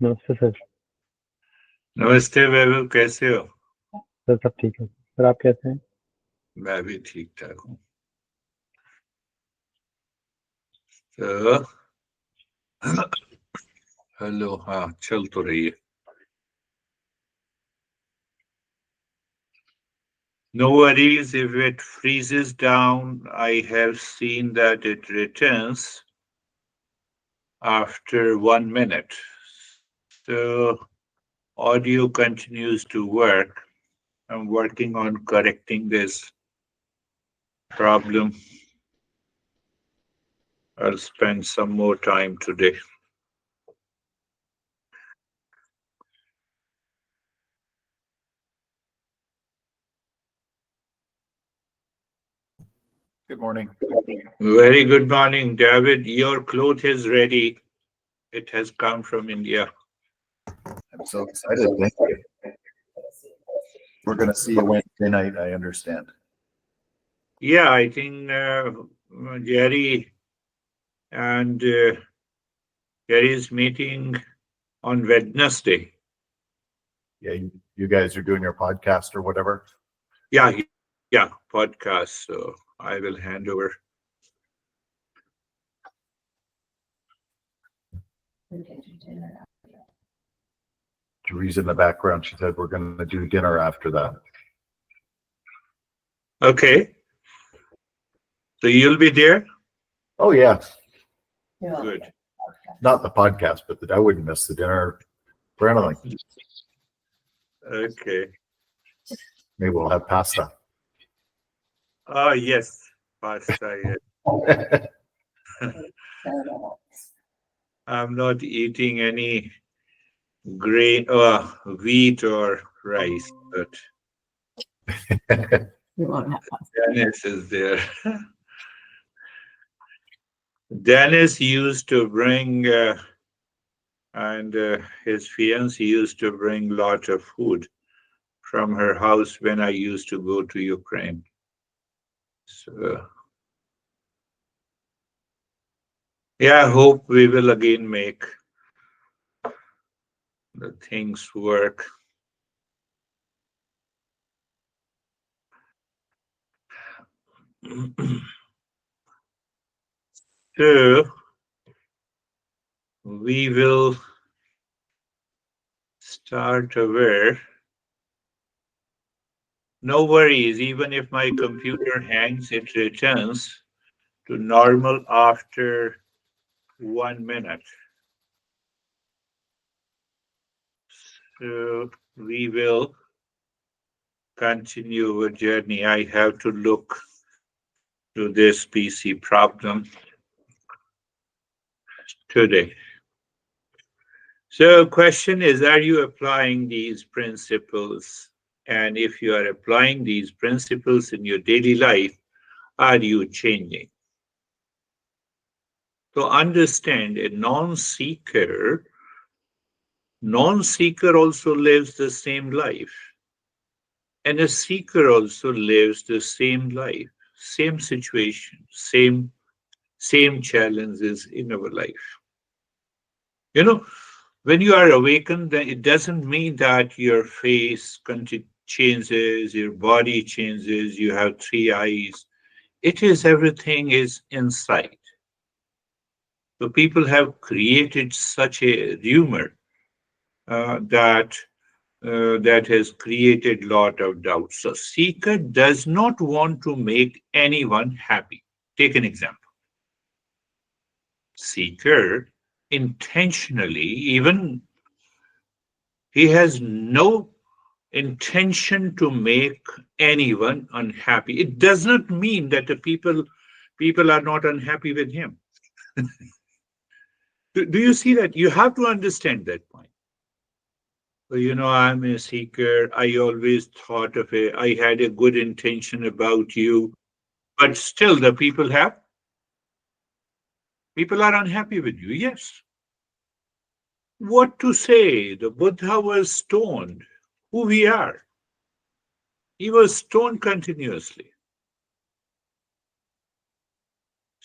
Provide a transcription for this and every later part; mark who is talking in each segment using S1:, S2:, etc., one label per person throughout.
S1: नमस्ते सर।
S2: नमस्ते वैभव, कैसे हो?
S1: सर सब ठीक है सर, आप कैसे हैं?
S2: मैं भी ठीक ठाक हूँ। तो हेलो, हाँ चल तो रही है। No worries if it freezes down. I have seen that it returns after 1 minute. So audio continues to work. I'm working on correcting this problem. I'll spend some more time today.
S3: Good morning.
S2: Very good morning, David. Your cloth is ready. It has come from India.
S3: I'm so excited. Thank you. We're going to see you Wednesday night, I understand.
S2: Yeah, I think Jerry and Jerry's meeting on Wednesday.
S3: Yeah, you guys are doing your podcast or whatever.
S2: Yeah, podcast. So I will hand over.
S3: Therese in the background, she said we're going to do dinner after that.
S2: Okay. So you'll be there?
S3: Oh, yeah.
S2: Good.
S3: Not the podcast, but I wouldn't miss the dinner for anything.
S2: Okay.
S3: Maybe we'll have pasta.
S2: Oh, yes. Pasta, yes. I'm not eating any grain or wheat or rice, but Dennis is there. Dennis used to bring, and his fiancée used to bring lot of food from her house when I used to go to Ukraine. So, yeah, I hope we will again make the things work. So, we will start over. No worries, even if my computer hangs, it returns to normal after 1 minute. So we will continue our journey. I have to look to this PC problem today. So question is, are you applying these principles? And if you are applying these principles in your daily life, are you changing? So understand, a non-seeker also lives the same life. And a seeker also lives the same life, same situation, same challenges in our life. You know, when you are awakened, then it doesn't mean that your face changes, your body changes, you have three eyes. It is everything is inside. So people have created such a rumor that has created lot of doubt. So seeker does not want to make anyone happy. Take an example. Seeker intentionally, even he has no intention to make anyone unhappy. It does not mean that the people are not unhappy with him. Do you see that? You have to understand that point. So, I'm a seeker. I always thought of it. I had a good intention about you, but still the people are unhappy with you. Yes. What to say? The Buddha was stoned. Who we are? He was stoned continuously.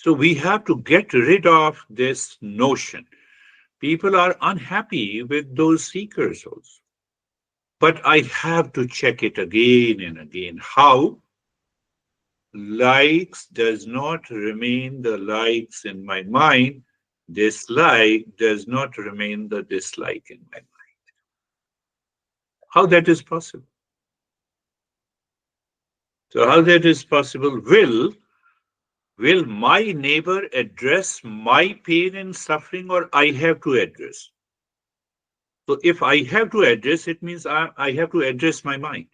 S2: So we have to get rid of this notion. People are unhappy with those seekers also. But I have to check it again and again. How? Likes does not remain the likes in my mind. Dislike does not remain the dislike in my mind. How that is possible? So how that is possible? Will my neighbor address my pain and suffering, or I have to address? So if I have to address, it means I have to address my mind.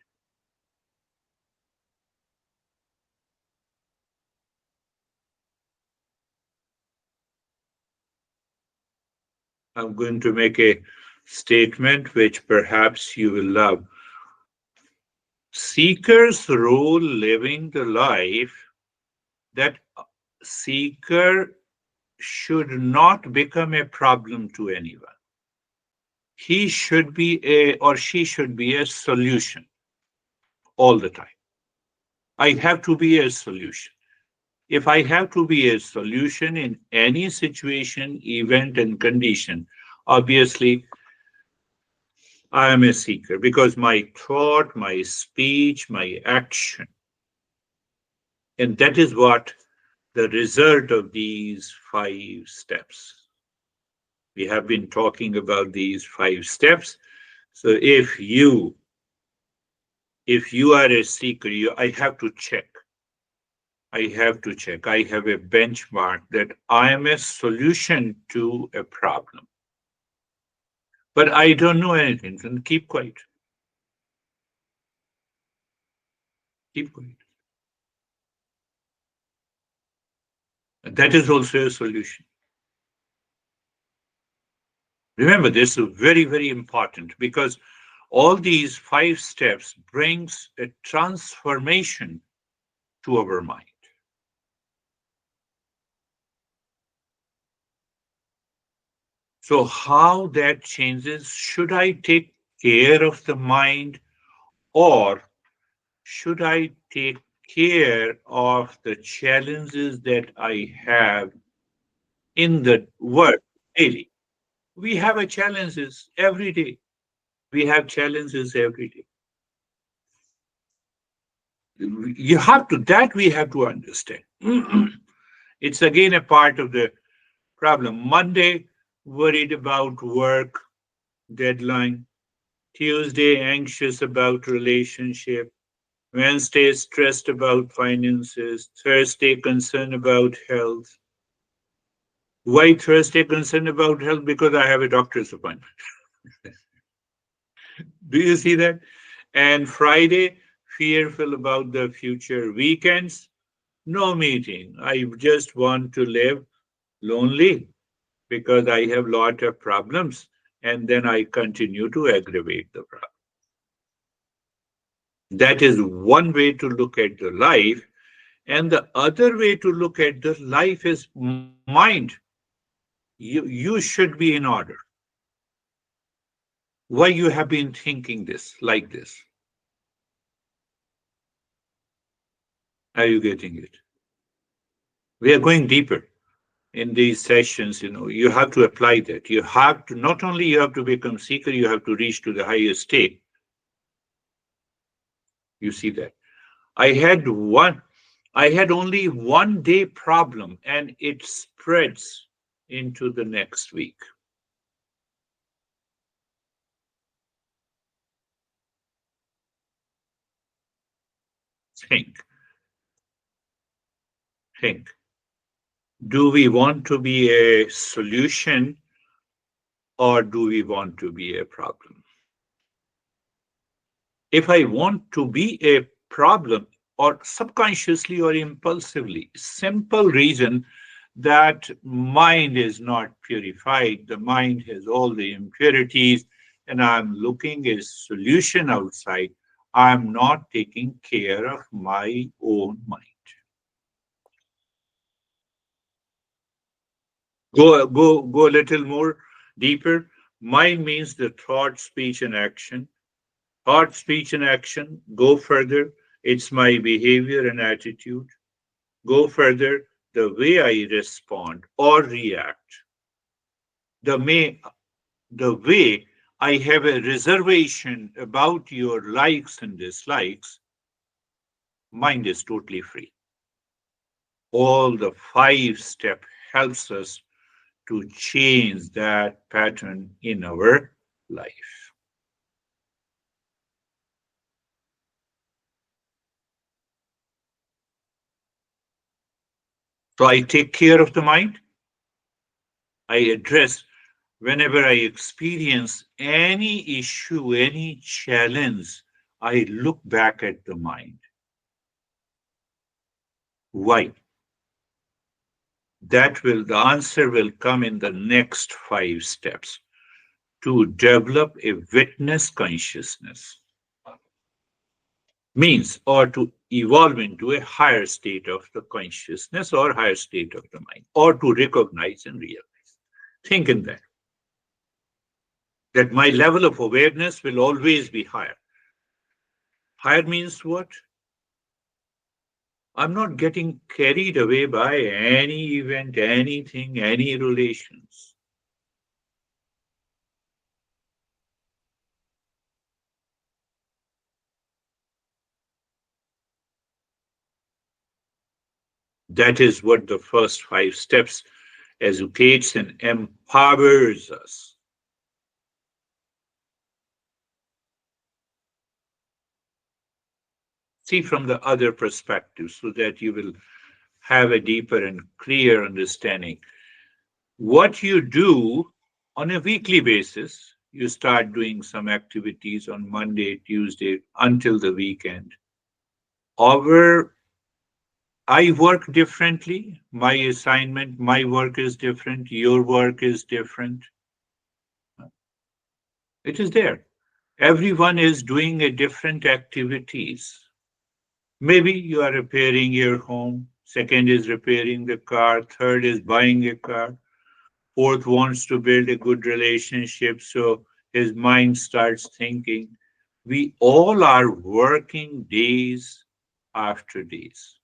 S2: I'm going to make a statement which perhaps you will love. Seeker's role living the life that seeker should not become a problem to anyone. He should be a, or she should be a solution all the time. I have to be a solution. If I have to be a solution in any situation, event, and condition, obviously I am a seeker because my thought, my speech, my action, and that is what the result of these 5 steps. We have been talking about these 5 steps. So if you are a seeker, I have to check. I have to check. I have a benchmark that I am a solution to a problem. But I don't know anything. Then keep quiet. Keep quiet. And that is also a solution. Remember, this is very, very important because all these 5 steps brings a transformation to our mind. So how that changes, should I take care of the mind or should I take care of the challenges that I have in the work daily? We have a challenges every day. We have challenges every day. You have to, that we have to understand. It's again a part of the problem. Monday, worried about work, deadline. Tuesday, anxious about relationship. Wednesday, stressed about finances. Thursday, concerned about health. Why Thursday, concerned about health? Because I have a doctor's appointment. Do you see that? And Friday, fearful about the future. Weekends, no meeting. I just want to live lonely because I have lot of problems. And then I continue to aggravate the problem. That is one way to look at the life. And the other way to look at the life is mind. You should be in order. Why you have been thinking this like this? Are you getting it? We are going deeper in these sessions. You have to apply that. You have to, not only you have to become seeker, you have to reach to the highest state. You see that? I had only 1 day problem and it spreads into the next week. Think. Do we want to be a solution or do we want to be a problem? If I want to be a problem, or subconsciously or impulsively, simple reason that mind is not purified, the mind has all the impurities, and I'm looking a solution outside, I'm not taking care of my own mind. Go a little more deeper. Mind means the thought, speech, and action. Thought, speech, and action. Go further. It's my behavior and attitude. Go further. the way I respond or react, the way I have a reservation about your likes and dislikes, mind is totally free. All the 5 step helps us to change that pattern in our life. So I take care of the mind. I address whenever I experience any issue, any challenge, I look back at the mind. Why? The answer will come in the next 5 steps to develop a witness consciousness. Means, or to evolve into a higher state of the consciousness or higher state of the mind, or to recognize and realize. Think in that my level of awareness will always be higher. Higher means what? I'm not getting carried away by any event, anything, any relations. That is what the first 5 steps educates and empowers us. See from the other perspective so that you will have a deeper and clear understanding. What you do on a weekly basis, you start doing some activities on Monday, Tuesday, until the weekend. Our I work differently. My assignment, my work is different. Your work is different. It is there. Everyone is doing a different activities. Maybe you are repairing your home. Second is repairing the car. Third is buying a car. Fourth wants to build a good relationship. So his mind starts thinking. We all are working days after days.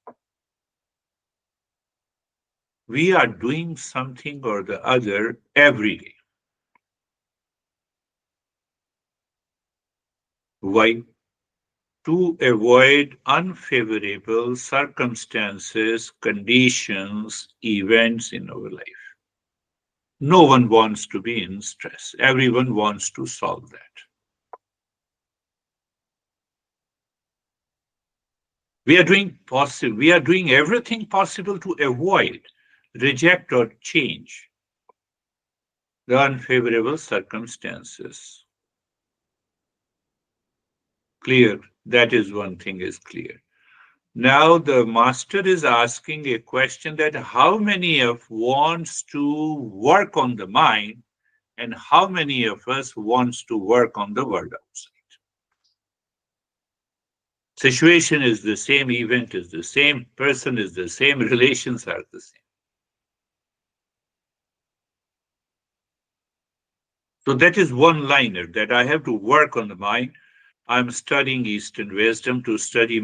S2: We are doing something or the other every day. Why? To avoid unfavorable circumstances, conditions, events in our life. No one wants to be in stress. Everyone wants to solve that. We are doing everything possible to avoid, reject, or change the unfavorable circumstances. Clear. That is one thing is clear. Now the master is asking a question that how many of wants to work on the mind and how many of us wants to work on the world outside. Situation is the same, event is the same, person is the same, relations are the same. So that is one liner that I have to work on the mind. I'm studying Eastern wisdom to study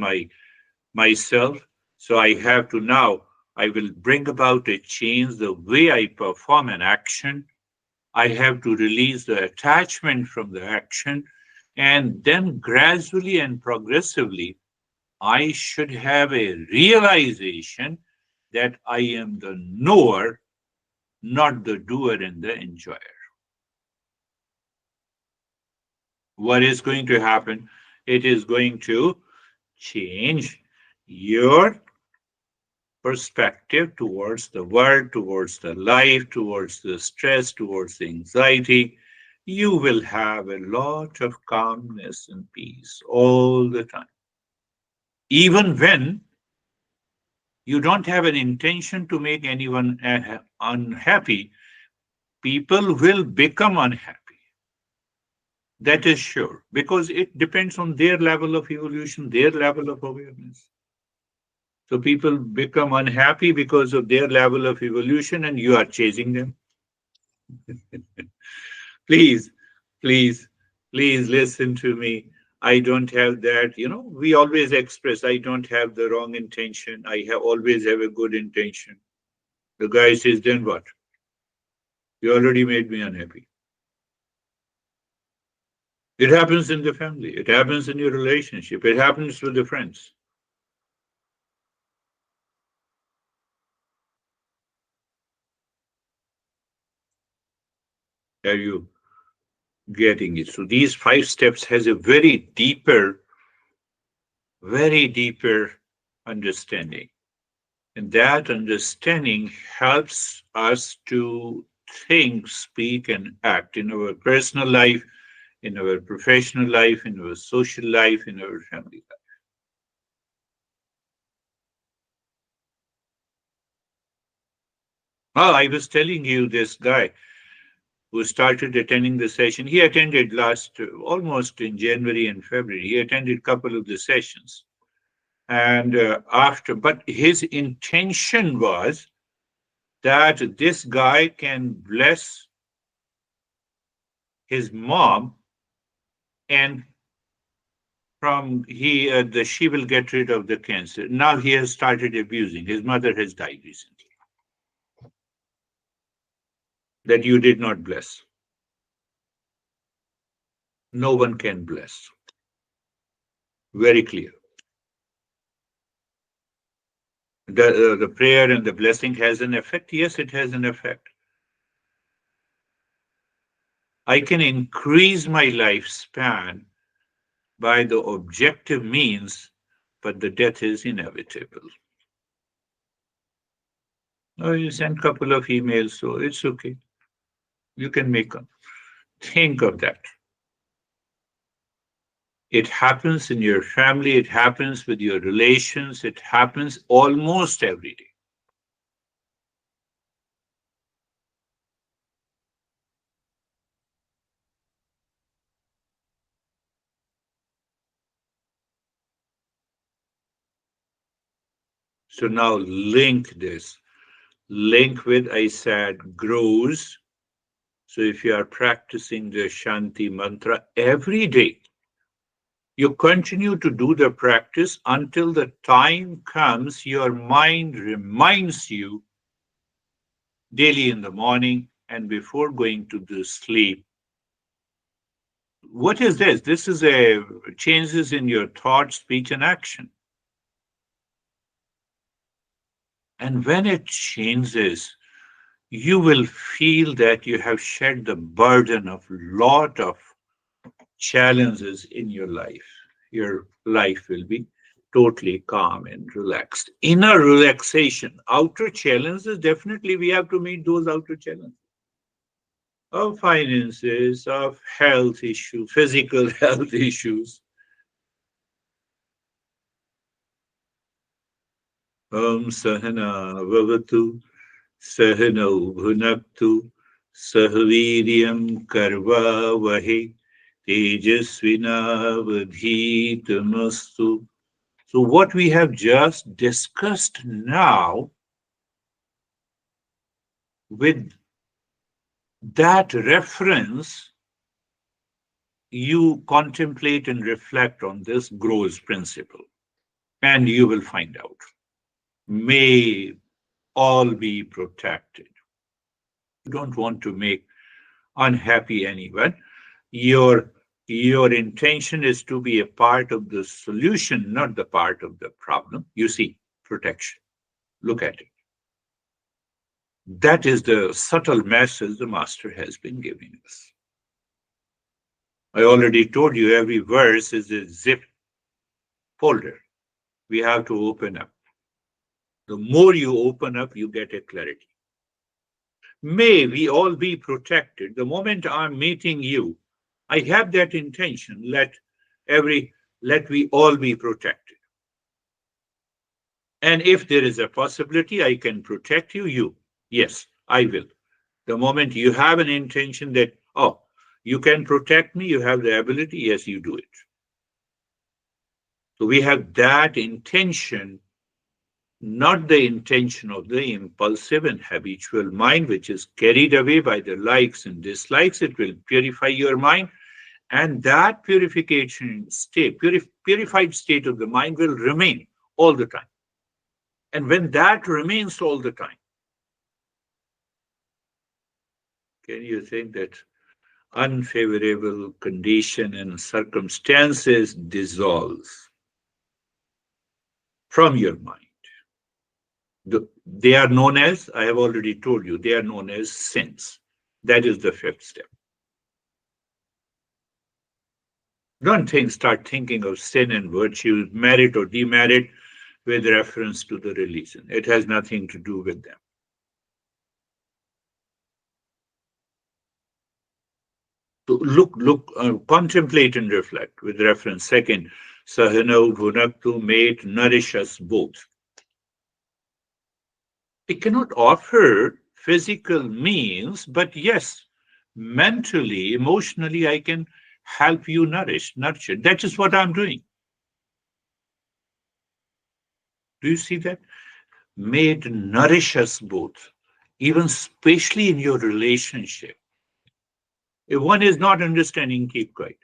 S2: myself. So I have to now, I will bring about a change the way I perform an action. I have to release the attachment from the action. And then gradually and progressively, I should have a realization that I am the knower, not the doer and the enjoyer. What is going to happen? It is going to change your perspective towards the world, towards the life, towards the stress, towards the anxiety. You will have a lot of calmness and peace all the time. Even when you don't have an intention to make anyone unhappy, people will become unhappy. That is sure, because it depends on their level of evolution, their level of awareness. So people become unhappy because of their level of evolution, and you are chasing them. Please, please, please listen to me. I don't have that. We always express, I don't have the wrong intention. I always have a good intention. The guy says, then what? You already made me unhappy. It happens in the family. It happens in your relationship. It happens with the friends. Are you getting it? So these 5 steps has a very deeper understanding. And that understanding helps us to think, speak, and act in our personal life, in our professional life, in our social life, in our family life. Oh, I was telling you this guy who started attending the session. He attended last, almost in January and February. He attended a couple of the sessions. And but his intention was that this guy can bless his mom, and she will get rid of the cancer. Now he has started abusing. His mother has died recently. That you did not bless. No one can bless. Very clear. The prayer and the blessing has an effect. Yes, it has an effect. I can increase my lifespan by the objective means, but the death is inevitable. Oh, you sent a couple of emails, so it's okay. You can make them. Think of that. It happens in your family, it happens with your relations, it happens almost every day. So now link this. Link with, I said, grows. So if you are practicing the Shanti mantra every day, you continue to do the practice until the time comes your mind reminds you daily in the morning and before going to the sleep. What is this? This is a changes in your thought, speech, and action. And when it changes, you will feel that you have shed the burden of lot of challenges in your life. Your life will be totally calm and relaxed. Inner relaxation, outer challenges, definitely we have to meet those outer challenges of finances, of health issues, physical health issues. Om Sahana Vavatu Sahanau Bhunaktu Sahviryam Karva Vahe Tejasvinavadhitamastu. So what we have just discussed now, with that reference, you contemplate and reflect on this grows principle, and you will find out. May all be protected. You don't want to make unhappy anyone. Your your intention is to be a part of the solution, not the part of the problem. You see, protection. Look at it. That is the subtle message the master has been giving us. I already told you every verse is a zip folder. We have to open up. The more you open up, you get a clarity. May we all be protected. The moment I'm meeting you, I have that intention. Let we all be protected. And if there is a possibility I can protect you, yes, I will. The moment you have an intention that, oh, you can protect me, you have the ability, yes, you do it. So we have that intention, not the intention of the impulsive and habitual mind, which is carried away by the likes and dislikes. It will purify your mind. And that purification state, purified state of the mind will remain all the time. And when that remains all the time, Can you think that unfavorable condition and circumstances dissolve from your mind? They are known as, I have already told you, they are known as sins. That is the fifth step. Don't start thinking of sin and virtue, merit or demerit, with reference to the religion. It has nothing to do with them. So contemplate and reflect with reference. Second, Sahana Bhunaktu made nourish us both. It cannot offer physical means, but yes, mentally, emotionally, I can help you nurture. That is what I'm doing. Do you see that? Made nourish us both, even especially in your relationship. If one is not understanding, keep quiet.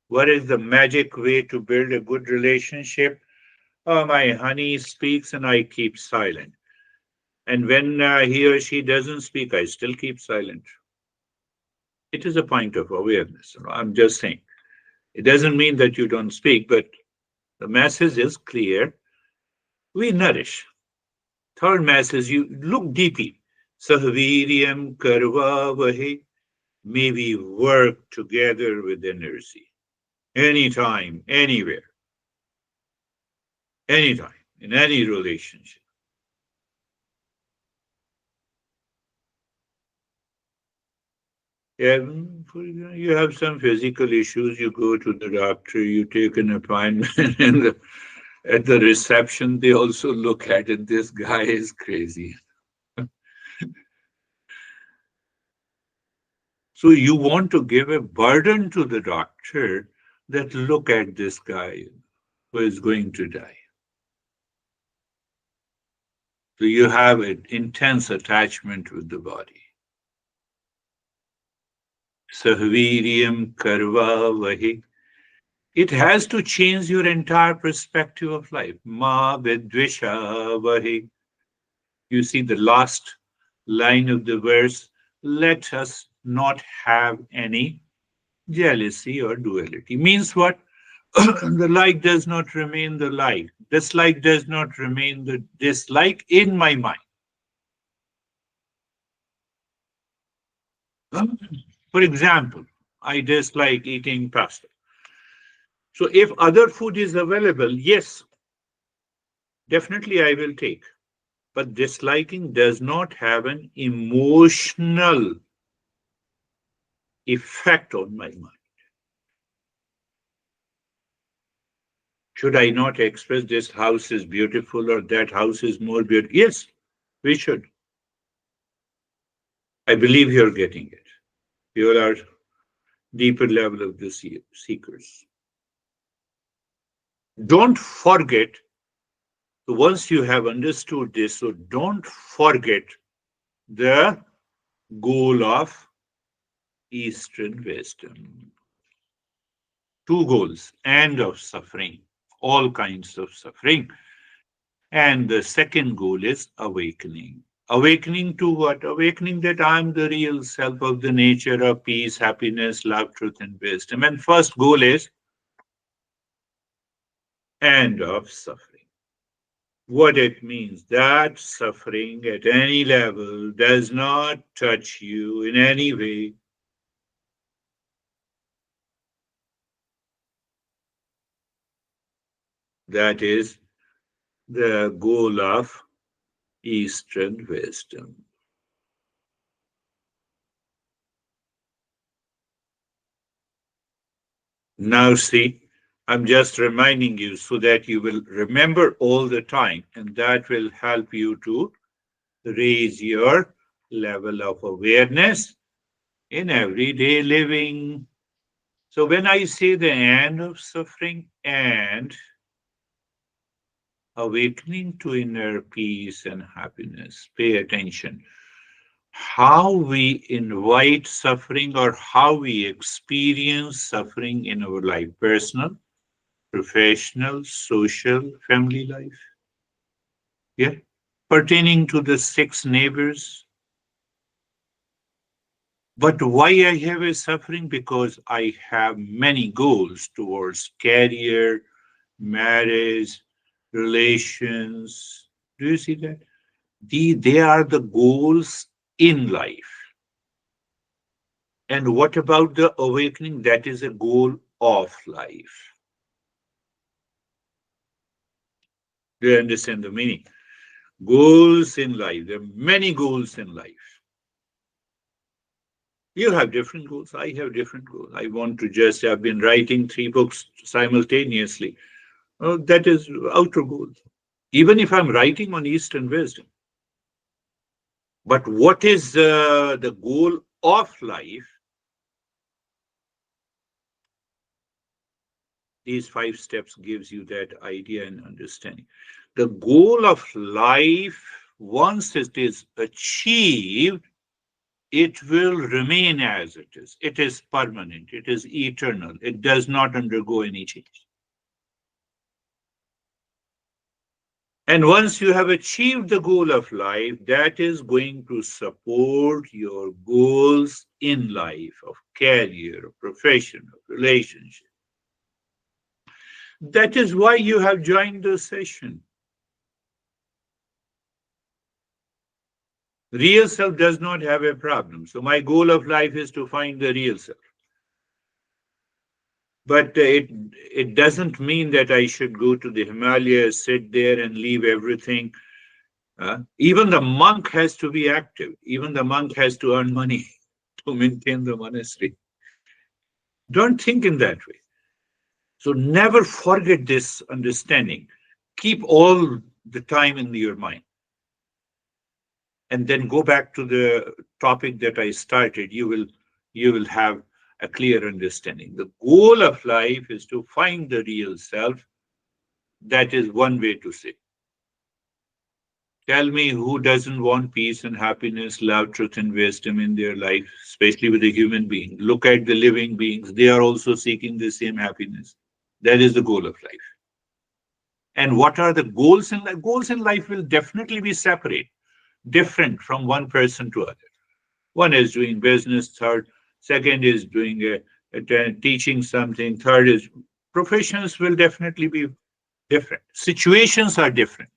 S2: What is the magic way to build a good relationship? Oh, my honey speaks and I keep silent. And when he or she doesn't speak, I still keep silent. It is a point of awareness. I'm just saying. It doesn't mean that you don't speak, but the message is clear. We nourish. Third message, you look deeply. Sahviryam karva vahe. May we work together with energy. Anytime, anywhere, anytime, in any relationship. Yeah, you have some physical issues, you go to the doctor, you take an appointment, and at the reception, they also look at it. This guy is crazy. So you want to give a burden to the doctor that look at this guy who is going to die. So you have an intense attachment with the body. Sahviryam karva vahi. It has to change your entire perspective of life. Ma vidvisha vahi. You see the last line of the verse. Let us not have any jealousy or duality. Means what? The like does not remain the like. Dislike does not remain the dislike in my mind. For example, I dislike eating pasta. So if other food is available, yes, definitely I will take. But disliking does not have an emotional effect on my mind. Should I not express this house is beautiful or that house is more beautiful? Yes, we should. I believe you're getting it. You are deeper level of the seekers. Don't forget, once you have understood this, so don't forget the goal of Eastern wisdom. Two goals: end of suffering, all kinds of suffering. And the second goal is awakening. Awakening to what? Awakening that I'm the real self of the nature of peace, happiness, love, truth, and wisdom. And first goal is end of suffering. What it means that suffering at any level does not touch you in any way. That is the goal of Eastern wisdom. Now, see, I'm just reminding you so that you will remember all the time, and that will help you to raise your level of awareness in everyday living. So, when I say the end of suffering and awakening to inner peace and happiness, pay attention. How we invite suffering or how we experience suffering in our life, personal, professional, social, family life. Yeah. Pertaining to the six neighbors, But why I have a suffering? Because I have many goals towards career, marriage, relations. Do you see that? They are the goals in life. And what about the awakening? That is a goal of life. Do you understand the meaning? Goals in life. There are many goals in life. You have different goals. I have different goals. I want to just, I've been writing 3 books simultaneously. That is outer goal. Even if I'm writing on Eastern wisdom. But what is the goal of life? These 5 steps gives you that idea and understanding. The goal of life, once it is achieved, it will remain as it is. It is permanent. It is eternal. It does not undergo any change. And once you have achieved the goal of life, that is going to support your goals in life of career, of profession, of relationship. That is why you have joined the session. Real self does not have a problem. So my goal of life is to find the real self. But it doesn't mean that I should go to the Himalayas, sit there and leave everything. Even the monk has to be active. Even the monk has to earn money to maintain the monastery. Don't think in that way. So never forget this understanding. Keep all the time in your mind. And then go back to the topic that I started. You will have a clear understanding. The goal of life is to find the real self. That is one way to say. Tell me who doesn't want peace and happiness, love, truth, and wisdom in their life, especially with a human being. Look at the living beings. They are also seeking the same happiness. That is the goal of life. And what are the goals in life? Goals in life will definitely be separate, different from one person to other. One is doing business, second is doing teaching something, third is professions will definitely be different. Situations are different.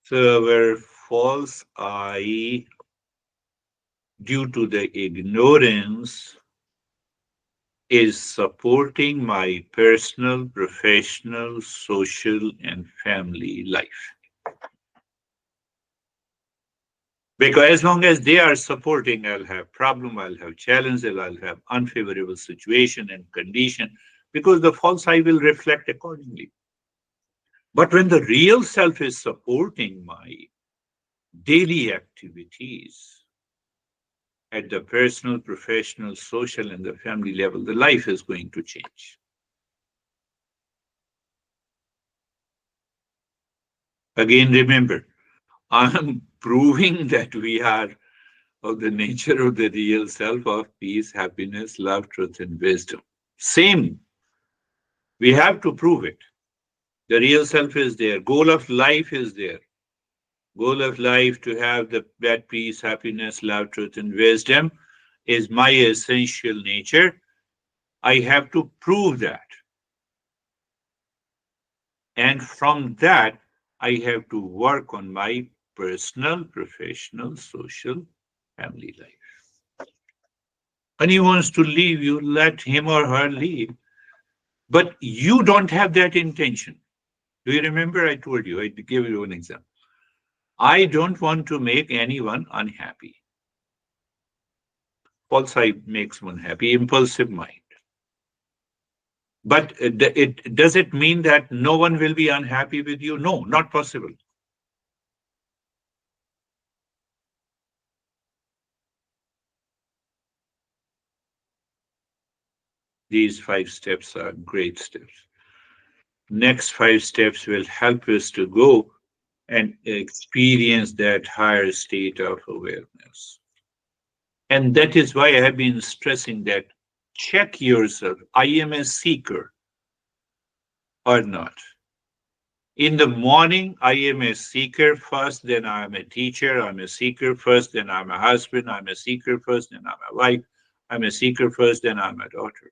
S2: So our false I, due to the ignorance, is supporting my personal, professional, social, and family life. Because as long as they are supporting, I'll have problem, I'll have challenges, I'll have unfavorable situation and condition, because the false I will reflect accordingly. But when the real self is supporting my daily activities at the personal, professional, social, and the family level, the life is going to change. Again, remember, I'm proving that we are of the nature of the real self of peace, happiness, love, truth, and wisdom. Same. We have to prove it. The real self is there. Goal of life is there. Goal of life to have that peace, happiness, love, truth, and wisdom is my essential nature. I have to prove that. And from that, I have to work on my personal, professional, social, family life. And he wants to leave, you let him or her leave. But you don't have that intention. Do you remember I told you, I gave you an example. I don't want to make anyone unhappy. False side makes one happy, impulsive mind. But does it mean that no one will be unhappy with you? No, not possible. These 5 steps are great steps. Next 5 steps will help us to go and experience that higher state of awareness. And that is why I have been stressing that check yourself. I am a seeker or not. In the morning, I am a seeker first, then I am a teacher. I'm a seeker first, then I'm a husband. I'm a seeker first, then I'm a wife. I'm a seeker first, then I'm a daughter.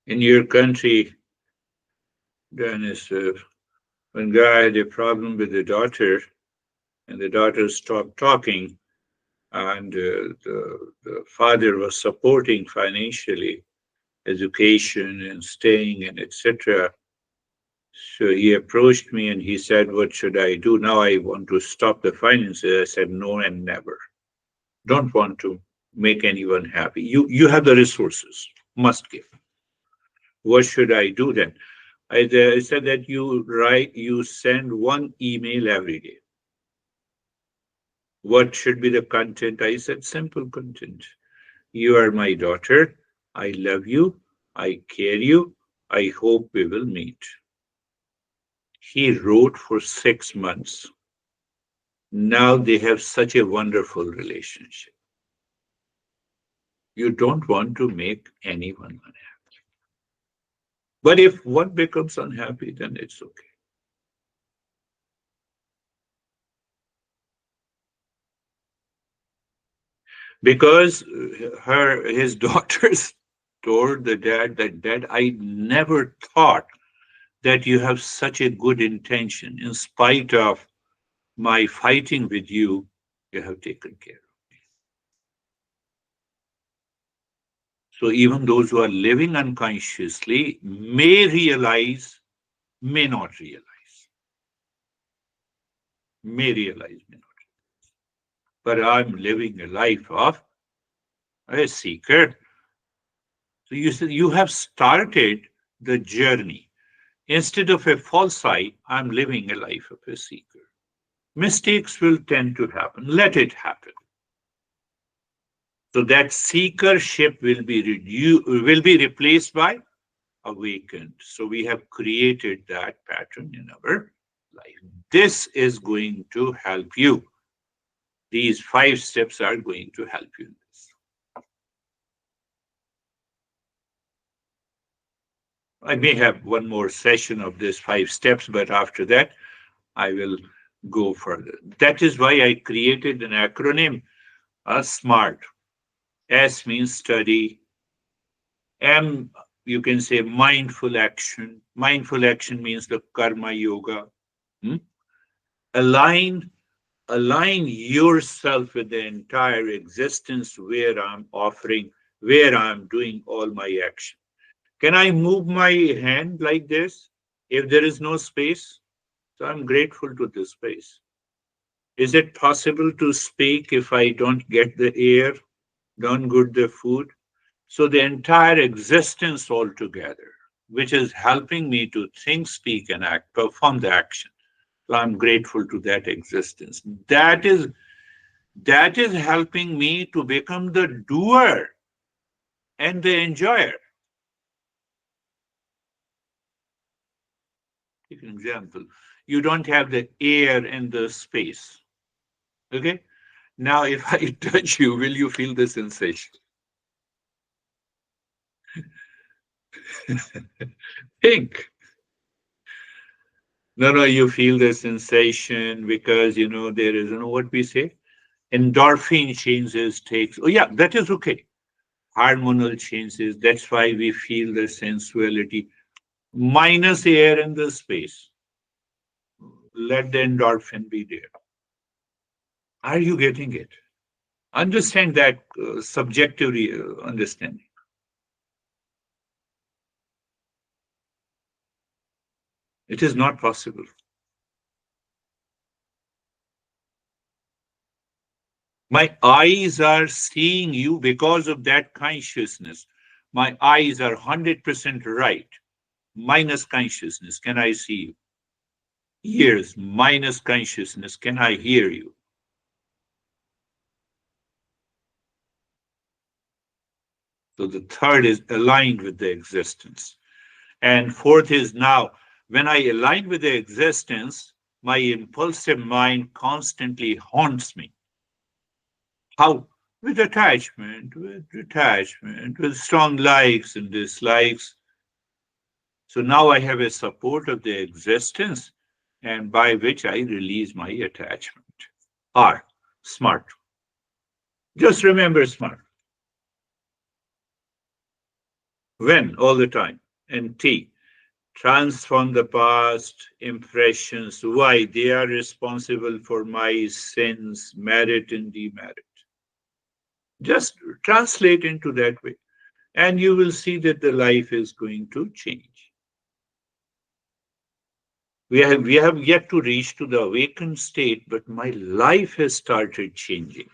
S2: In your country, Dennis, when guy had a problem with the daughter, and the daughter stopped talking, and the father was supporting financially education and staying and etc. So he approached me and he said, "What should I do? Now I want to stop the finances." I said, "No and never. Don't want to make anyone happy. You have the resources, must give. What should I do then?" I said that you send one email every day. What should be the content? I said, simple content. You are my daughter. I love you. I care you. I hope we will meet. He wrote for 6 months. Now they have such a wonderful relationship. You don't want to make anyone unhappy. But if one becomes unhappy, then it's okay. Because his daughters told the dad that, "Dad, I never thought that you have such a good intention. In spite of my fighting with you, you have taken care of me." So even those who are living unconsciously may realize, may not realize, may realize, may not. But I'm living a life of a seeker. So you have started the journey. Instead of a false I, I'm living a life of a seeker. Mistakes will tend to happen. Let it happen. So that seekership will be replaced by awakened. So we have created that pattern in our life. This is going to help you. These 5 steps are going to help you in this. I may have one more session of this 5 steps, but after that, I will go further. That is why I created an acronym, SMART. S means study. M, you can say mindful action. Mindful action means the karma yoga. Hmm? Align, align yourself with the entire existence where I'm doing all my action. Can I move my hand like this if there is no space? So I'm grateful to this space. Is it possible to speak if I don't get the air, don't get the food? So the entire existence altogether, which is helping me to think, speak, and act, perform the action. So I'm grateful to that existence. That is helping me to become the doer and the enjoyer. Take an example. You don't have the air and the space. Okay? Now, if I touch you, will you feel the sensation? Think. No, you feel the sensation because, there is, what we say? Endorphin changes takes. Oh, yeah, that is okay. Hormonal changes. That's why we feel the sensuality. Minus air in the space. Let the endorphin be there. Are you getting it? Understand that subjective understanding. It is not possible. My eyes are seeing you because of that consciousness. My eyes are 100% right. Minus consciousness, can I see you? Ears, minus consciousness, can I hear you? So the third is aligned with the existence. And fourth is now, when I align with the existence, my impulsive mind constantly haunts me. How? With attachment, with detachment, with strong likes and dislikes. So now I have a support of the existence and by which I release my attachment. R, smart. Just remember smart. When, all the time. And T, transform the past impressions. Why? They are responsible for my sins, merit and demerit. Just translate into that way, and you will see that the life is going to change. We have yet to reach to the awakened state, but my life has started changing.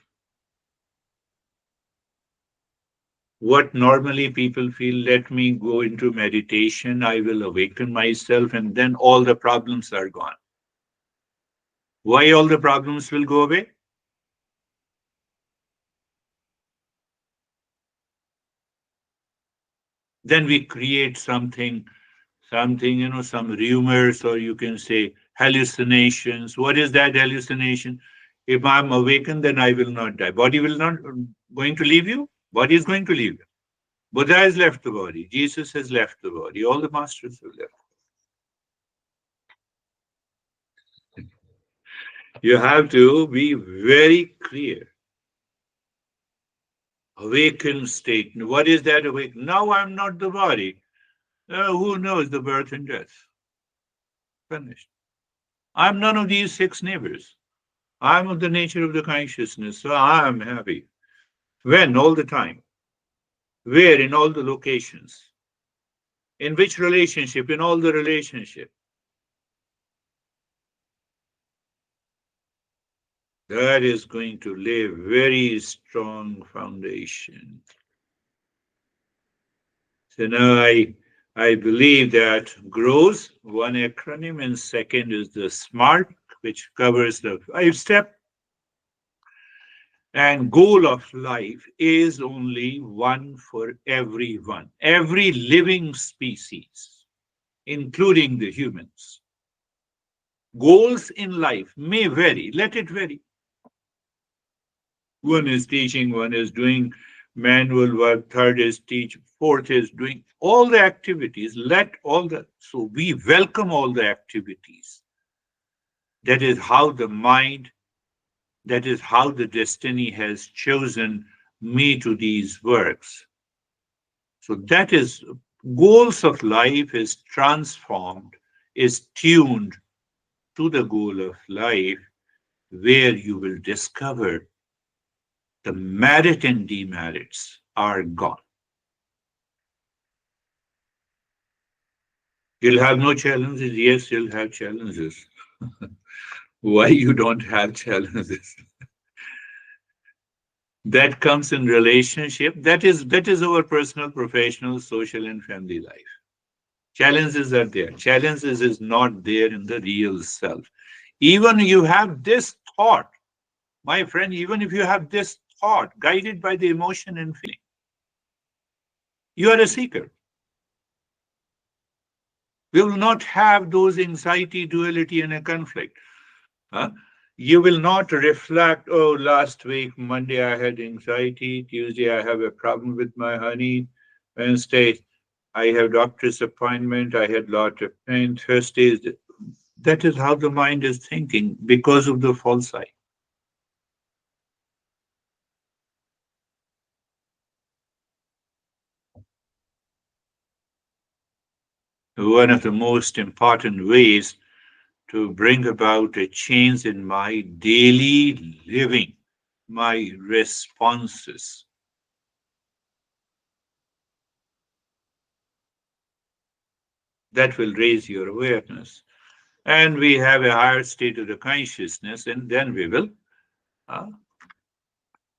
S2: What normally people feel, let me go into meditation, I will awaken myself, and then all the problems are gone. Why all the problems will go away? Then we create something, some rumors, or you can say hallucinations. What is that hallucination? If I'm awakened, then I will not die. Body will not going to leave you. Body is going to leave you. Buddha has left the body. Jesus has left the body. All the masters have left. You have to be very clear. Awakened state. What is that awakened? Now I'm not the body. Who knows the birth and death? Finished. I'm none of these six neighbors. I'm of the nature of the consciousness, so I'm happy. When? All the time. Where? In all the locations. In which relationship? In all the relationship. That is going to lay very strong foundation. So now I believe that grows, one acronym, and second is the SMART, which covers the 5 step. And goal of life is only one for everyone, every living species, including the humans. Goals in life may vary, let it vary. One is teaching, one is doing manual work, third is teach, fourth is doing all the activities, so we welcome all the activities. That is how the mind, that is how the destiny has chosen me to these works. So that is goals of life is transformed, is tuned to the goal of life, where you will discover the merit and demerits are gone. You'll have no challenges. Yes, you'll have challenges. Why you don't have challenges? That comes in relationship. That is our personal, professional, social, and family life. Challenges are there. Challenges is not there in the real self. Even you have this thought, my friend, even if you have this thought guided by the emotion and feeling, you are a seeker. We will not have those anxiety, duality, and a conflict. Huh? You will not reflect, oh, last week, Monday, I had anxiety. Tuesday, I have a problem with my honey. Wednesday, I have doctor's appointment. I had lot of pain. Thursday, that is how the mind is thinking because of the false eye. One of the most important ways to bring about a change in my daily living, my responses. That will raise your awareness. And we have a higher state of the consciousness, and then uh,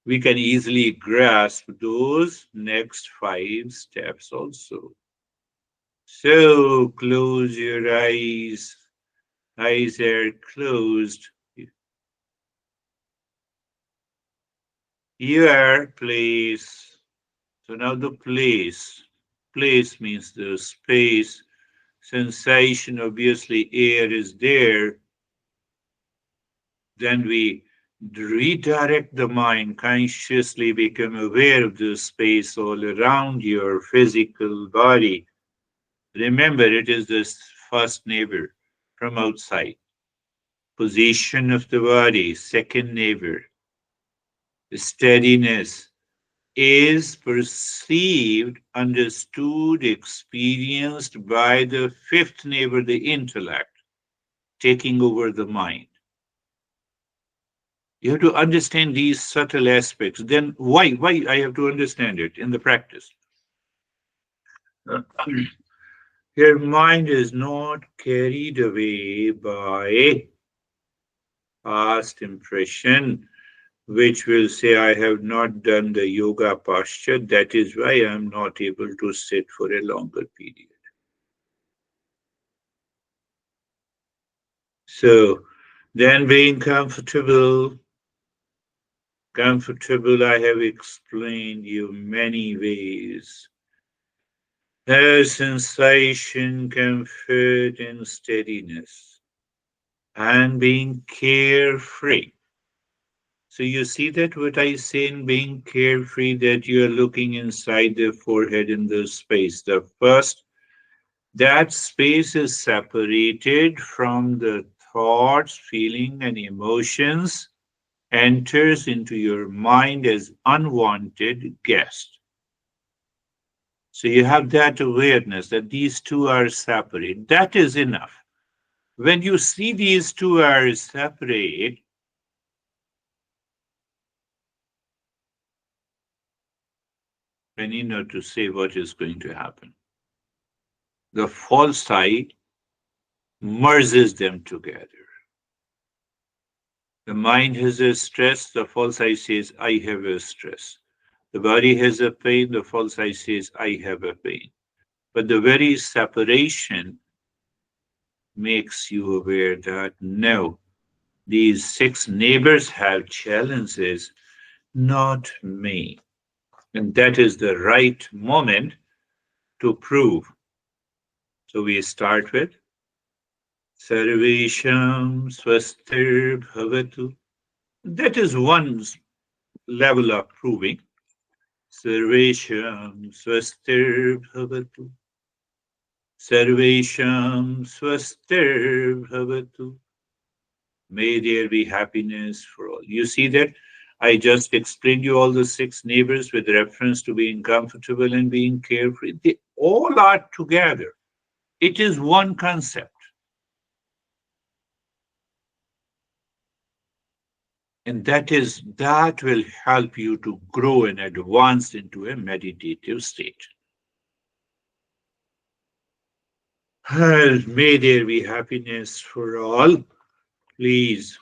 S2: we can easily grasp those next 5 steps also. So close your eyes. Eyes are closed. Your place. So now the place. Place means the space. Sensation, obviously, air is there. Then we redirect the mind, consciously become aware of the space all around your physical body. Remember, it is the first neighbor from outside. Position of the body, second neighbor. Steadiness is perceived, understood, experienced by the fifth neighbor, the intellect, taking over the mind. You have to understand these subtle aspects. Then why I have to understand it in the practice? Your mind is not carried away by past impression, which will say, I have not done the yoga posture. That is why I am not able to sit for a longer period. So then being comfortable, I have explained you many ways. There's sensation, comfort, and steadiness, and being carefree. So you see that what I say in being carefree, that you are looking inside the forehead in the space. The first, that space is separated from the thoughts, feeling, and emotions, enters into your mind as unwanted guest. So you have that awareness that these two are separate. That is enough. When you see these two are separate, I need not to say what is going to happen. The false I merges them together. The mind has a stress, the false I says, I have a stress. The body has a pain, the false I says, I have a pain. But the very separation makes you aware that no, these six neighbors have challenges, not me. And that is the right moment to prove. So we start with Sarvesham Swastir Bhavatu. That is one level of proving. Sarvesham Swastir Bhavatu. Sarvesham Swastir Bhavatu. May there be happiness for all. You see that I just explained you all the six neighbors with reference to being comfortable and being carefree. They all are together. It is one concept. And that will help you to grow and advance into a meditative state. May there be happiness for all. Please,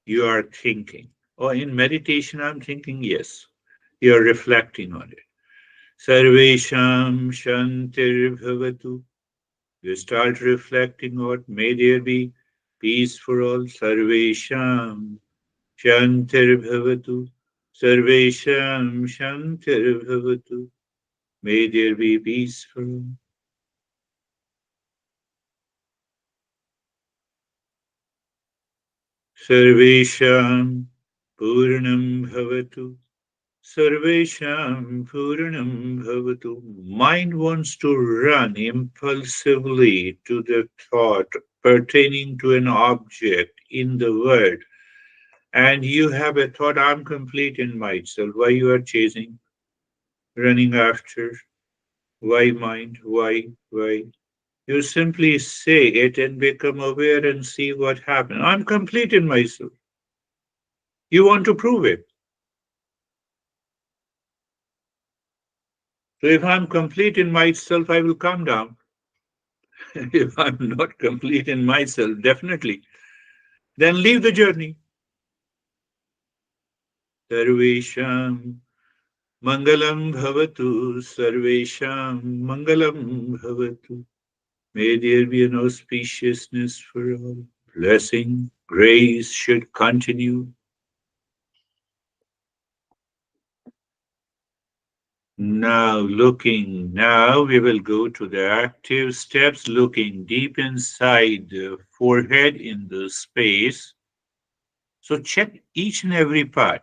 S2: you are thinking. Oh, in meditation, I'm thinking, yes. You're reflecting on it. Sarvesham Shantir Bhavatu. You start reflecting on may there be peace for all. Sarvesham Shantir Bhavatu. Sarvesham Shantir Bhavatu. May there be peace for all. Sarvesham Purnam Bhavatu. Sarvesham Purnam Bhavatu. Mind wants to run impulsively to the thought pertaining to an object in the world. And you have a thought, I'm complete in myself. Why you are chasing, running after? Why mind? Why? You simply say it and become aware and see what happens. I'm complete in myself. You want to prove it. So if I'm complete in myself, I will calm down. If I'm not complete in myself, definitely, then leave the journey. Sarvesham Mangalam Bhavatu, Sarvesham Mangalam Bhavatu. May there be an auspiciousness for all. Blessing, grace should continue. Now we will go to the active steps, looking deep inside the forehead in the space So check each and every part.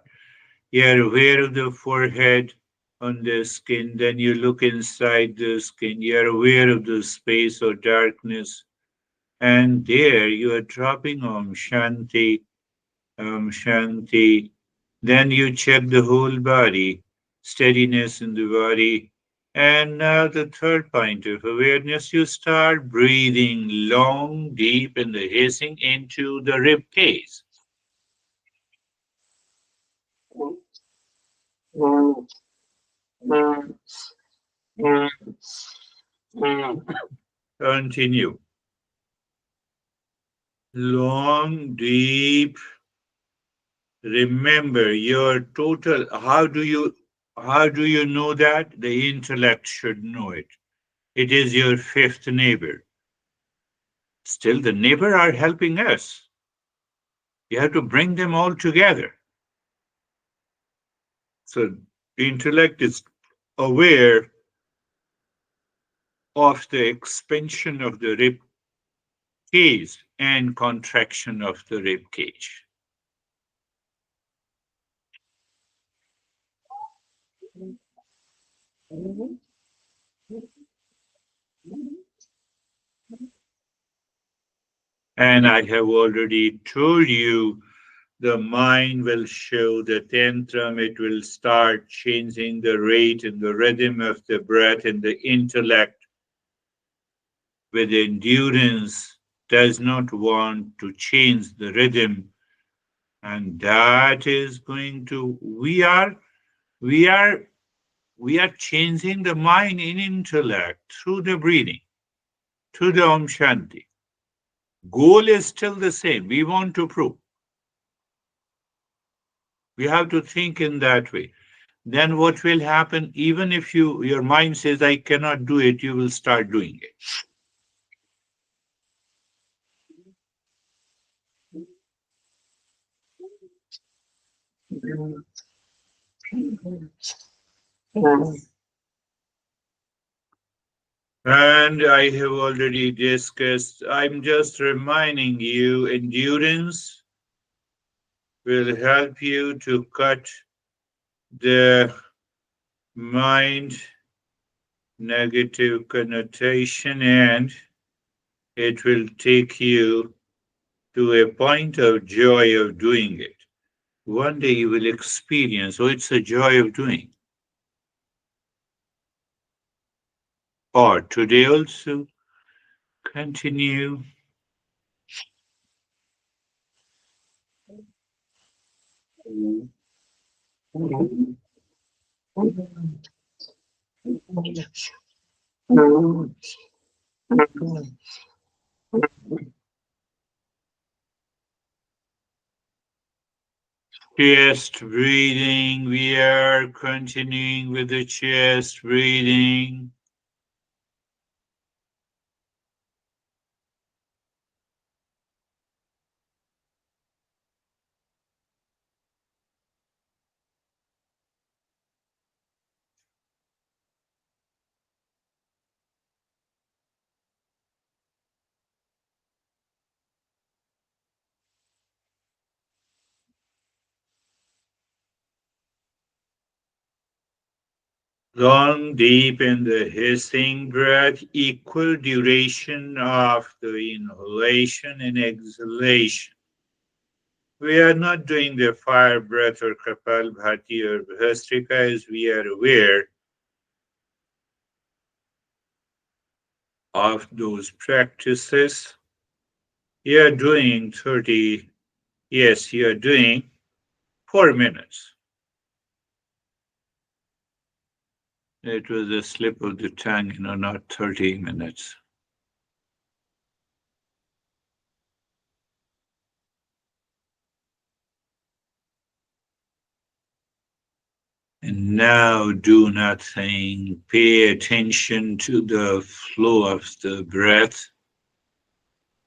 S2: You're aware of the forehead on the skin, then you look inside the skin, you're aware of the space or darkness, and there you are dropping Shanti. Then you check the whole body, steadiness in the body. And now the third point of awareness, you start breathing long, deep, and the hissing into the rib cage. Continue. Long, deep. Remember your total. How do you know that? The intellect should know it. It is your fifth neighbor. Still, the neighbor are helping us. You have to bring them all together. So the intellect is aware of the expansion of the rib cage and contraction of the rib cage. And I have already told you the mind will show the tantrum, it will start changing the rate and the rhythm of the breath, and the intellect with endurance does not want to change the rhythm. And that is going to, we are, we are changing the mind in intellect through the breathing, through the Om Shanti. Goal is still the same. We want to prove. We have to think in that way. Then what will happen, even if your mind says, I cannot do it, you will start doing it. And I have already discussed, I'm just reminding you, endurance will help you to cut the mind negative connotation, and it will take you to a point of joy of doing it. One day you will experience, oh, it's a joy of doing. Or today also, continue. Chest breathing. We are continuing with the chest breathing. Long, deep in the hissing breath, equal duration of the inhalation and exhalation. We are not doing the fire breath or Kapalbhati or Bhastrika, as we are aware of those practices. You are doing 30, yes, you are doing 4 minutes. It was a slip of the tongue, not 30 minutes. And now do nothing. Pay attention to the flow of the breath.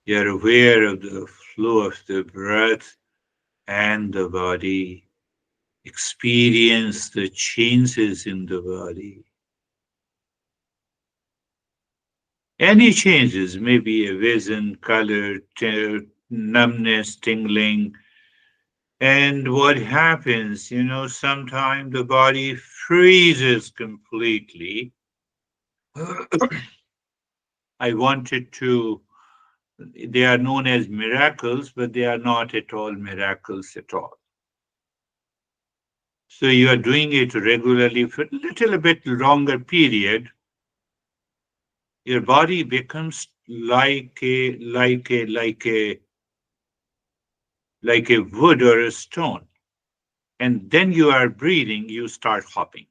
S2: You're aware of the flow of the breath and the body. Experience the changes in the body. Any changes, maybe a vision, color, numbness, tingling, And what happens, sometimes the body freezes completely. I wanted to, they are known as miracles, but they are not at all miracles at all. So you are doing it regularly for a little bit longer period, your body becomes like a wood or a stone. And then you are breathing, you start hopping.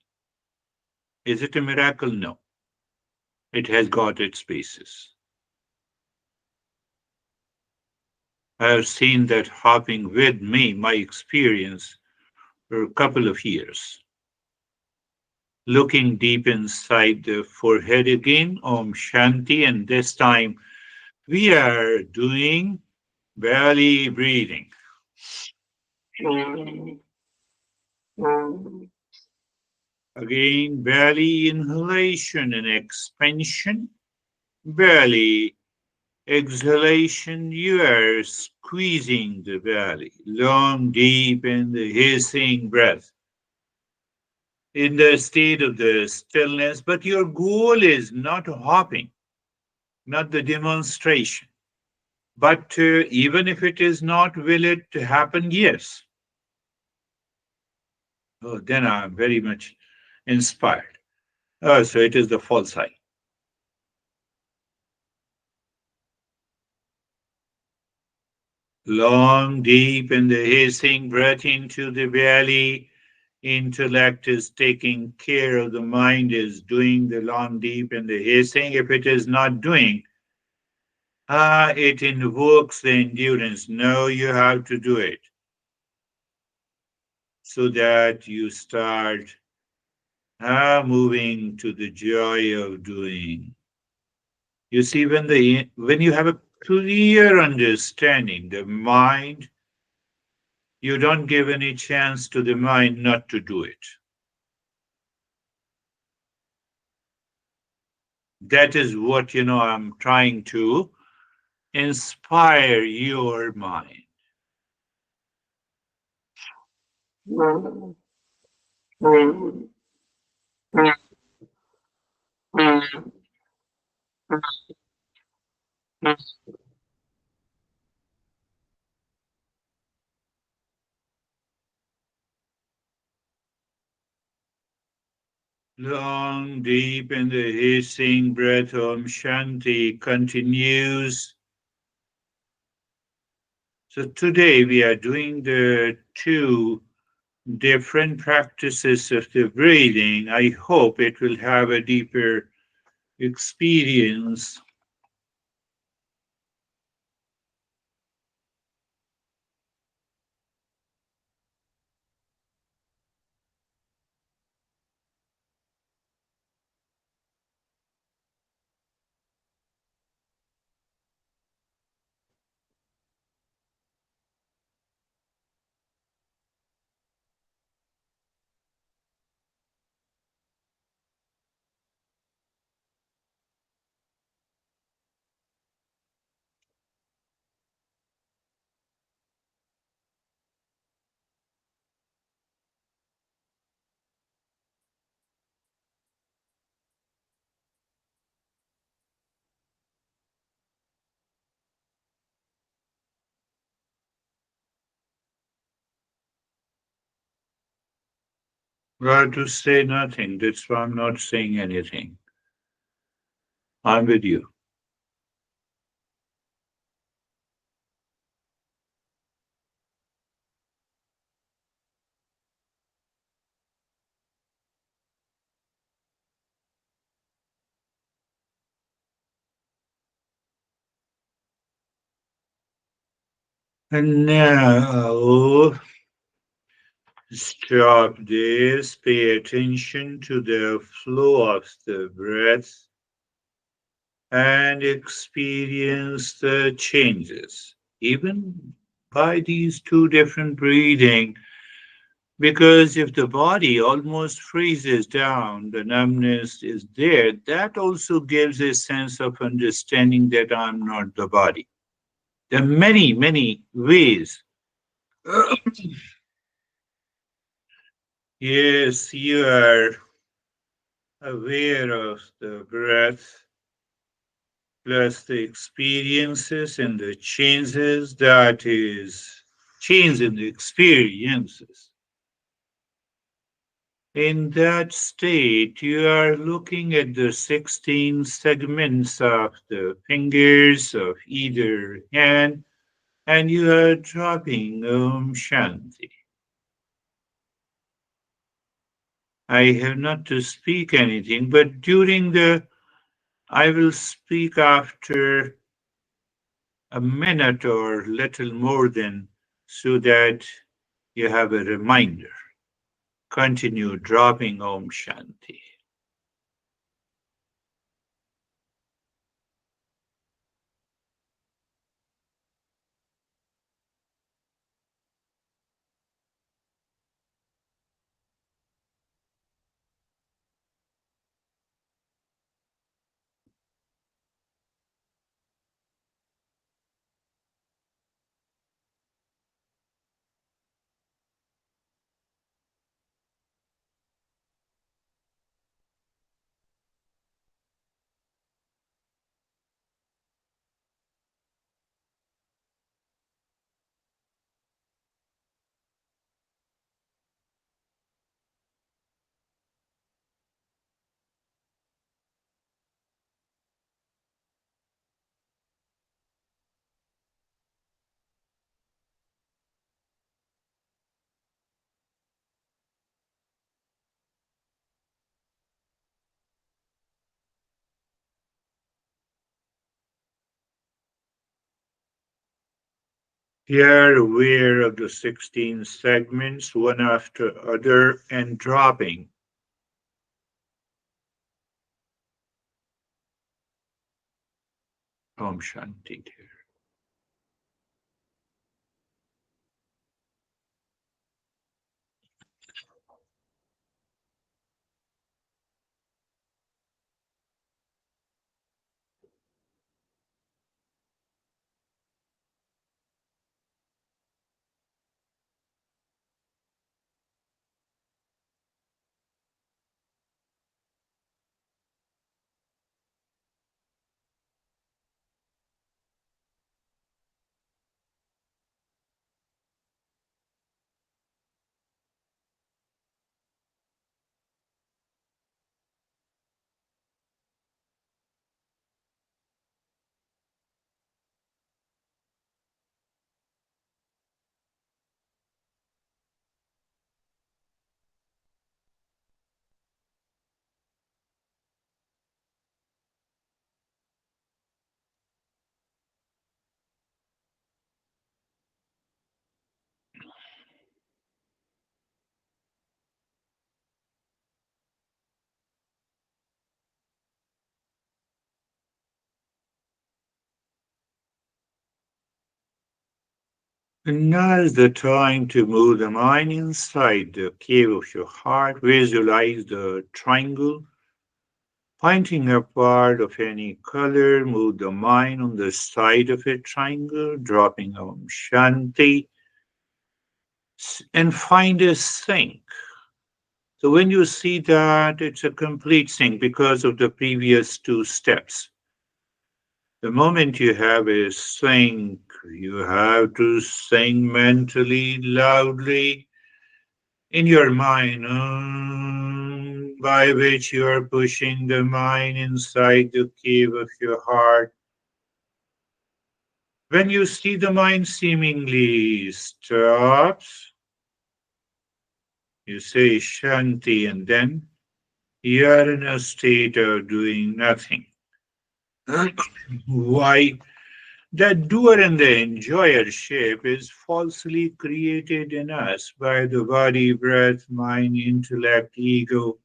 S2: Is it a miracle? No. It has got its basis. I have seen that hopping with me, my experience, for a couple of years. Looking deep inside the forehead again, Om Shanti, and this time we are doing belly breathing. Again, belly inhalation and expansion, belly exhalation. You are squeezing the belly, long, deep, and the hissing breath in the state of the stillness. But your goal is not hopping, not the demonstration. But even if it is not, will it happen? Yes. Oh, then I'm very much inspired. Oh, so it is the false eye. Long, deep, and the hissing breath into the belly. Intellect is taking care of the mind, is doing the long, deep, and the hissing. If it is not doing, it invokes the endurance. No, you have to do it so that you start moving to the joy of doing. You see, when you have a clear understanding, the mind, you don't give any chance to the mind not to do it. That is what I'm trying to inspire your mind. Long, deep, and the hissing breath Om Shanti continues. So today we are doing the two different practices of the breathing. I hope it will have a deeper experience. Well, to say nothing, that's why I'm not saying anything. I'm with you. And now, stop this, pay attention to the flow of the breath and experience the changes, even by these two different breathing. Because if the body almost freezes down, the numbness is there, that also gives a sense of understanding that I'm not the body. There are many, many ways Yes, you are aware of the breath plus the experiences and the changes, that is, change in the experiences. In that state, you are looking at the 16 segments of the fingers of either hand, and you are dropping Om Shanti. I have not to speak anything, but I will speak after a minute or little more than, so that you have a reminder. Continue dropping Om Shanti. You are aware of the 16 segments, one after other, and dropping Om Shanti. And now is the time to move the mind inside the cave of your heart. Visualize the triangle pointing a part of any color. Move the mind on the side of a triangle, dropping Om Shanti, and find a sync. So when you see that, it's a complete sync because of the previous two steps. The moment you have a sync, you have to sing mentally, loudly, in your mind, by which you are pushing the mind inside the cave of your heart. When you see the mind seemingly stops, you say Shanti, and then you are in a state of doing nothing. Why? The doer and the enjoyer shape is falsely created in us by the body, breath, mind, intellect, ego,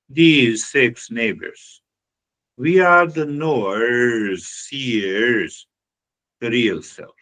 S2: these six neighbors. We are the knowers, seers, the real self.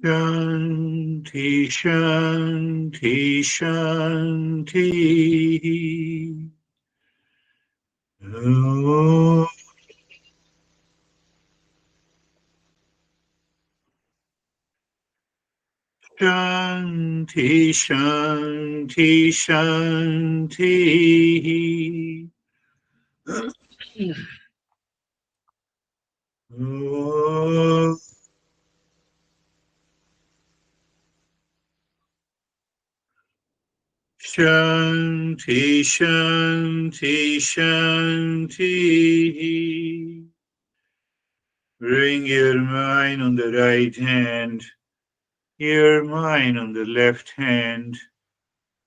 S2: Shanti, Shanti, Shanti. Oh. Shanti, Shanti, Shanti. Oh. Shanti, Shanti, Shanti. Bring your mind on the right hand, your mind on the left hand.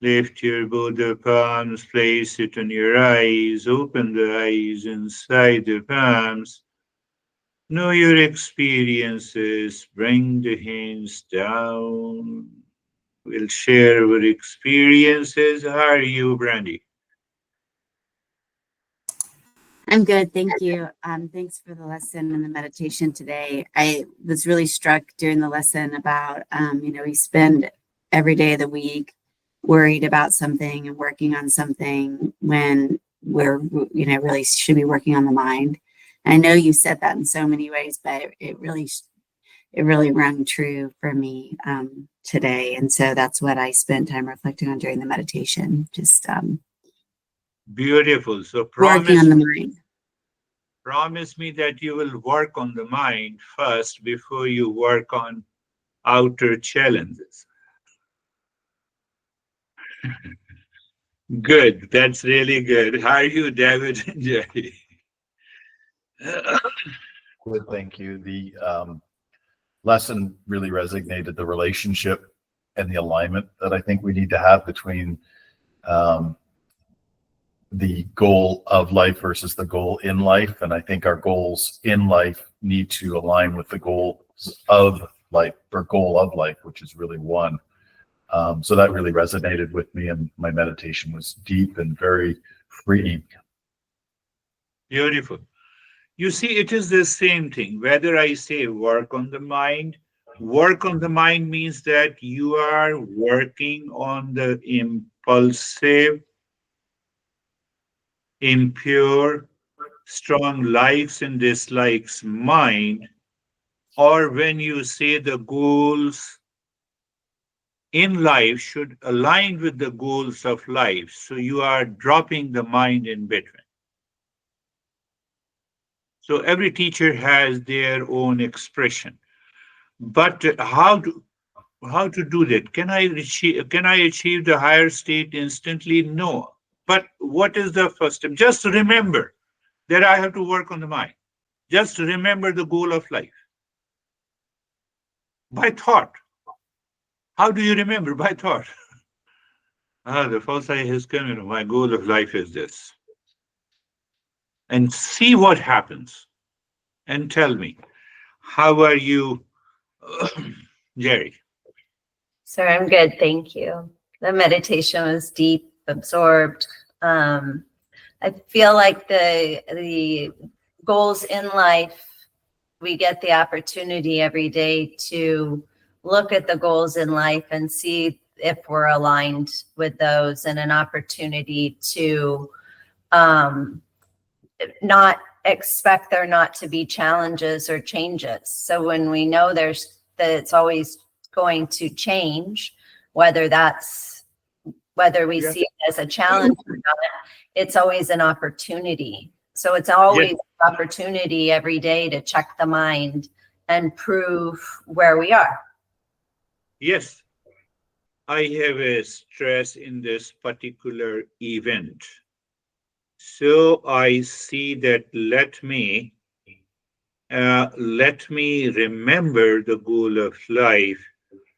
S2: Lift your both the palms, place it on your eyes, open the eyes inside the palms. Know your experiences, bring the hands down. We'll share our experiences. How are you, Brandy?
S4: I'm good, thank you. Thanks for the lesson and the meditation today. I was really struck during the lesson about, we spend every day of the week worried about something and working on something when we're, really should be working on the mind. I know you said that in so many ways, but it really rang true for me today. And so that's what I spent time reflecting on during the meditation, just
S2: Beautiful. So
S4: working on the mind.
S2: promise me that you will work on the mind first before you work on outer challenges. Good. That's really good. How are you, David and Jerry?
S3: Good, thank you. The lesson really resonated the relationship and the alignment that I think we need to have between the goal of life versus the goal in life. And I think our goals in life need to align with the goals of life, or goal of life, which is really one. So that really resonated with me, and my meditation was deep and very freeing.
S2: Beautiful. You see, it is the same thing. Whether I say work on the mind means that you are working on the impulsive, impure, strong likes and dislikes mind, or when you say the goals in life should align with the goals of life, so you are dropping the mind in between. So every teacher has their own expression. But how to do that? Can I achieve the higher state instantly? No. But what is the first step? Just remember that I have to work on the mind. Just remember the goal of life. By thought. How do you remember? By thought. The false eye has come, my goal of life is this. And see what happens. And tell me, how are you, Jerry?
S5: Sir, I'm good, thank you. The meditation was deep, absorbed. I feel like the goals in life, we get the opportunity every day to look at the goals in life and see if we're aligned with those, and an opportunity to not expect there not to be challenges or changes. So when we know that it's always going to change, whether we see it as a challenge or not, it's always an opportunity. So it's always an opportunity every day to check the mind and prove where we are.
S2: Yes, I have a stress in this particular event. So I see that let me remember the goal of life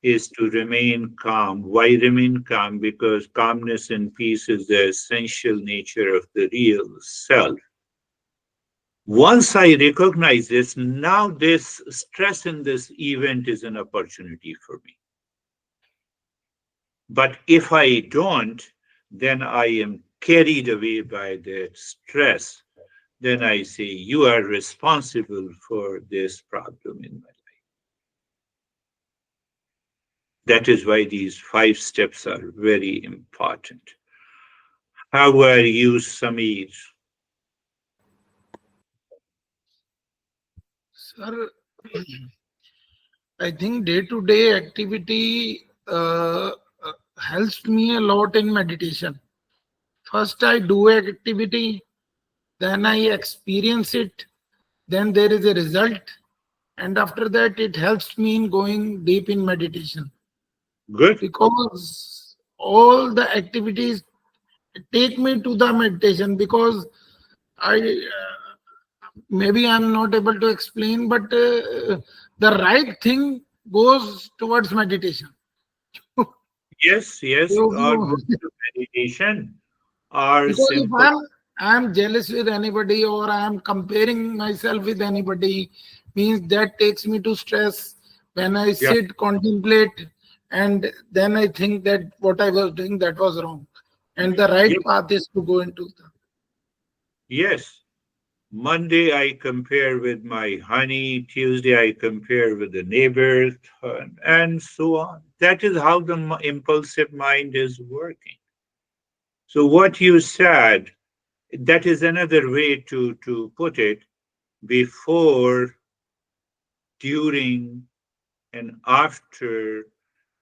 S2: is to remain calm. Why remain calm? Because calmness and peace is the essential nature of the real self. Once I recognize this, now this stress in this event is an opportunity for me. But if I don't, then I am carried away by that stress. Then I say, you are responsible for this problem in my life. That is why these 5 steps are very important. How are you, Samir?
S6: Sir, I think day-to-day activity helps me a lot in meditation. First, I do activity, then I experience it, then there is a result, and after that, it helps me in going deep in meditation
S2: Good?
S6: because all the activities take me to the meditation because I maybe I'm not able to explain, but the right thing goes towards meditation.
S2: Yes, yes, or
S6: So,
S2: go to meditation, or
S6: because if
S2: simple.
S6: I'm jealous with anybody or I'm comparing myself with anybody, means that takes me to stress. When I
S2: Yeah,
S6: sit, contemplate, and then I think that what I was doing that was wrong, and the right
S2: yeah,
S6: path is to go into the.
S2: yes. Monday I compare with my honey, Tuesday I compare with the neighbor, and so on. That is how the impulsive mind is working. So, what you said, that is another way to put it: before, during, and after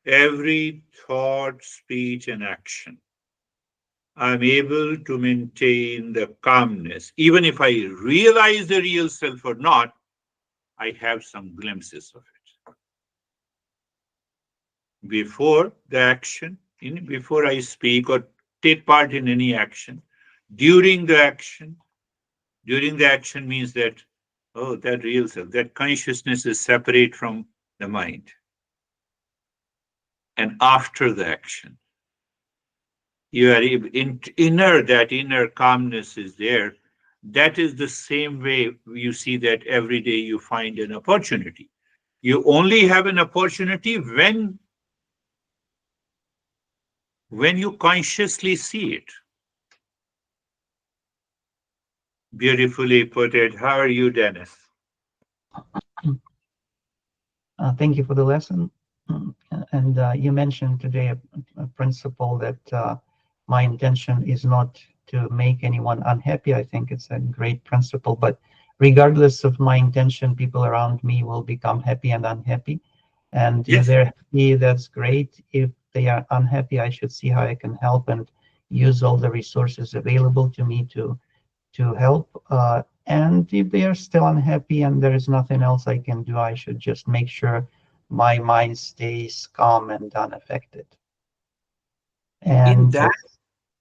S2: every thought, speech, and action, I'm able to maintain the calmness. Even if I realize the real self or not, I have some glimpses of it. Before the action, before I speak or take part in any action, during the action, during the action means that, oh, that real self, that consciousness is separate from the mind. And after the action, you are that inner calmness is there. That is the same way you see that every day you find an opportunity. You only have an opportunity when you consciously see it. Beautifully put it. How are you, Dennis?
S7: Thank you for the lesson. And you mentioned today a principle that my intention is not to make anyone unhappy. I think it's a great principle, but regardless of my intention, people around me will become happy and unhappy. And if
S2: Yes.
S7: they're happy, that's great. If they are unhappy, I should see how I can help and use all the resources available to me to help. And if they are still unhappy and there is nothing else I can do, I should just make sure my mind stays calm and unaffected.
S2: In
S7: And
S2: that,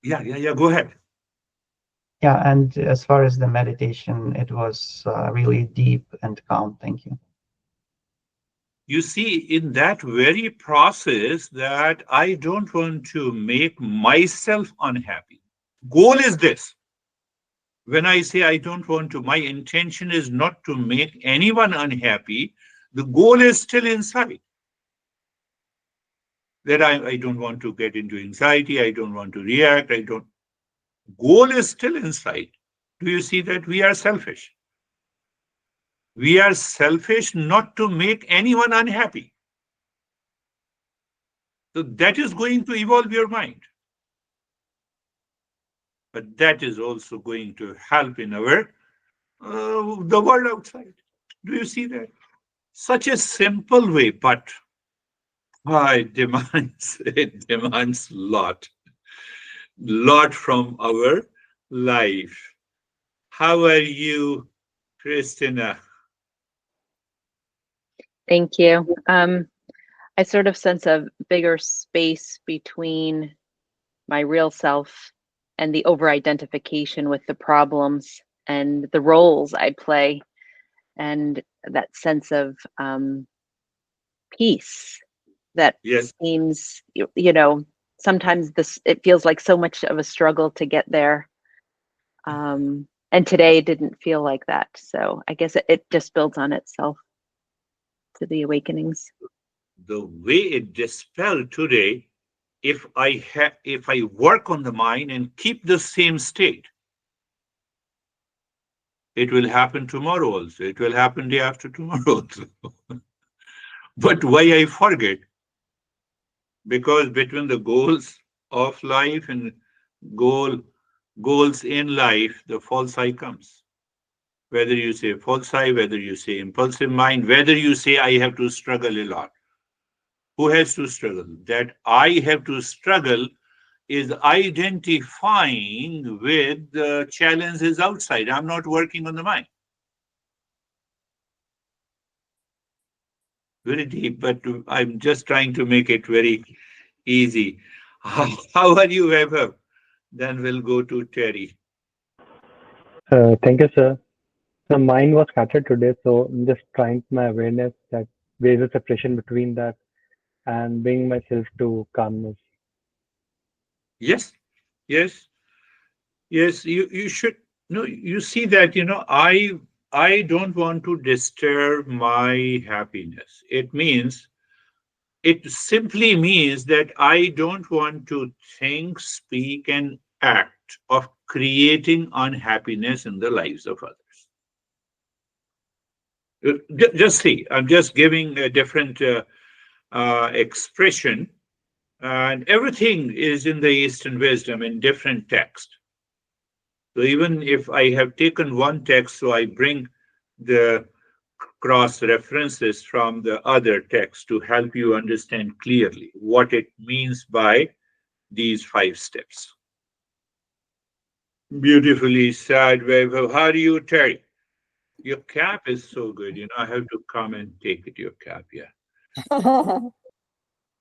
S2: yeah, go ahead.
S7: yeah, and as far as the meditation, it was really deep and calm. Thank you.
S2: You see, in that very process, that I don't want to make myself unhappy. Goal is this. When I say I don't want to, my intention is not to make anyone unhappy. The goal is still inside. That I don't want to get into anxiety. I don't want to react. Goal is still inside. Do you see that we are selfish? We are selfish not to make anyone unhappy. So that is going to evolve your mind. But that is also going to help in our the world outside. Do you see that? Such a simple way, but it demands lot from our life. How are you, Christina?
S8: Thank you. I sort of sense a bigger space between my real self and the over-identification with the problems and the roles I play, and that sense of peace that
S2: Yes.
S8: seems, sometimes it feels like so much of a struggle to get there. And today didn't feel like that. So I guess it just builds on itself to the awakenings.
S2: The way it dispelled today if I work on the mind and keep the same state, it will happen tomorrow also. It will happen day after tomorrow also. But why I forget? Because between the goals of life and goals in life, the false I comes. Whether you say false I, whether you say impulsive mind, whether you say I have to struggle a lot. Who has to struggle? That I have to struggle is identifying with the challenges outside. I'm not working on the mind. Very deep, but I'm just trying to make it very easy. How are you, Vaibhav? Then we'll go to Terry.
S1: Thank you, sir. The mind was scattered today, so I'm just trying my awareness that there is a separation between that and bring myself to calmness.
S2: Yes, yes, yes. You should. No, you see that. I don't want to disturb my happiness. It simply means that I don't want to think, speak, and act of creating unhappiness in the lives of others. Just see, I'm just giving a different expression, and everything is in the Eastern wisdom in different text. So even if I have taken one text, so I bring the cross references from the other text to help you understand clearly what it means by these 5 steps. Beautifully said, Vaibhav. How are you, Terry? Your cap is so good. I have to come and take it, your cap. Yeah.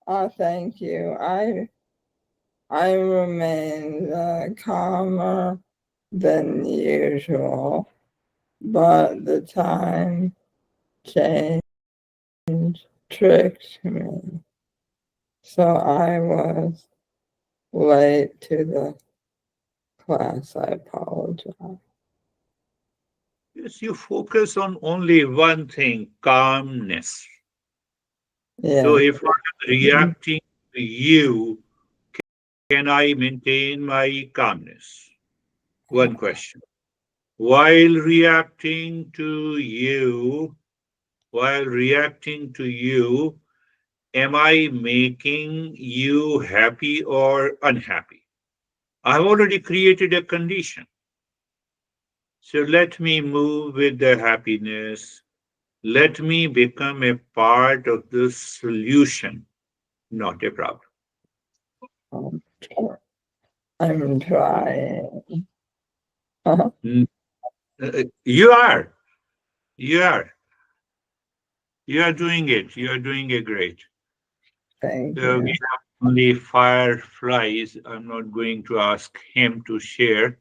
S9: Oh, thank you. I remain calmer than usual, but the time change tricked me. So I was late to the class. I apologize.
S2: Yes, you focus on only one thing, calmness.
S9: Yeah.
S2: So if I'm reacting to you, can I maintain my calmness? One question. While reacting to you, am I making you happy or unhappy? I've already created a condition. So let me move with the happiness. Let me become a part of the solution, not a problem.
S9: I'm trying.
S2: You are. You are. You are doing it. You are doing it great.
S9: Thank
S2: So
S9: you.
S2: we have only fireflies. I'm not going to ask him to share.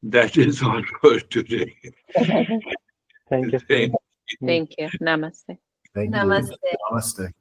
S2: That is all for today.
S1: Thank you, sir.
S2: Thank
S8: Thank you. Namaste.
S3: Thank you.
S5: Namaste.
S3: Namaste.